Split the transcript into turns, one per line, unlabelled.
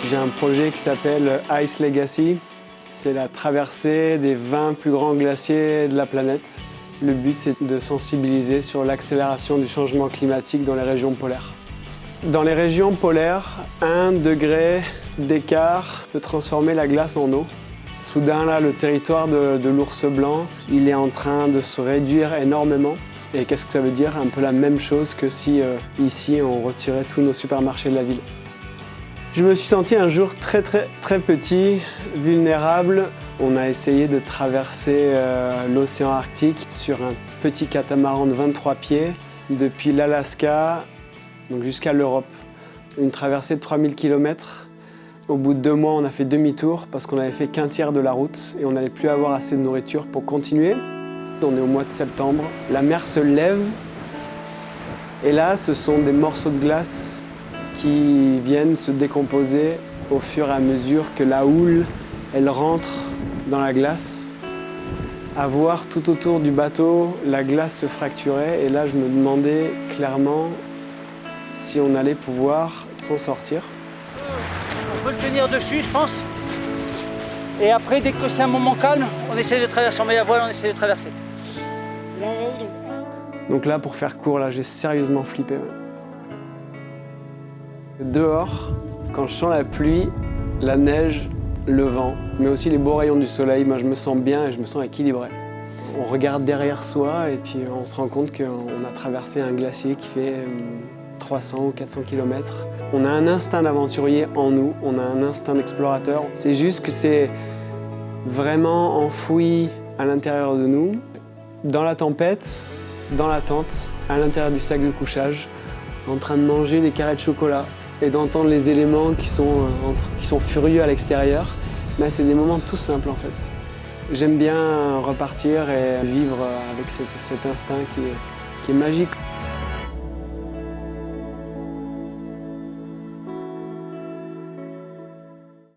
J'ai un projet qui s'appelle Ice Legacy. C'est la traversée des 20 plus grands glaciers de la planète. Le but, c'est de sensibiliser sur l'accélération du changement climatique dans les régions polaires. Dans les régions polaires, 1 degré d'écart peut transformer la glace en eau. Soudain, là, le territoire de l'ours blanc, il est en train de se réduire énormément. Et qu'est-ce que ça veut dire? Un peu la même chose que si, ici, on retirait tous nos supermarchés de la ville. Je me suis senti un jour très petit, vulnérable. On a essayé de traverser l'océan Arctique sur un petit catamaran de 23 pieds depuis l'Alaska jusqu'à l'Europe. Une traversée de 3000 km. Au bout de 2 mois, on a fait demi-tour parce qu'on n'avait fait qu'un tiers de la route et on n'allait plus avoir assez de nourriture pour continuer. On est au mois de septembre, la mer se lève et là, ce sont des morceaux de glace qui viennent se décomposer au fur et à mesure que la houle, elle rentre dans la glace. À voir tout autour du bateau, la glace se fracturait et là, je me demandais clairement si on allait pouvoir s'en sortir.
On peut le tenir dessus, je pense. Et après, dès que c'est un moment calme, on essaie de traverser. On met la voile, on essaie de traverser. Là, on va où
donc là, pour faire court, là, j'ai sérieusement flippé. Dehors, quand je sens la pluie, la neige, le vent, mais aussi les beaux rayons du soleil, moi, je me sens bien et je me sens équilibré. On regarde derrière soi et puis on se rend compte qu'on a traversé un glacier qui fait 300 ou 400 km. On a un instinct d'aventurier en nous, on a un instinct d'explorateur. C'est juste que c'est vraiment enfoui à l'intérieur de nous, dans la tempête, dans la tente, à l'intérieur du sac de couchage, en train de manger des carrés de chocolat et d'entendre les éléments qui sont furieux à l'extérieur. Mais c'est des moments tout simples en fait. J'aime bien repartir et vivre avec cet instinct qui est magique.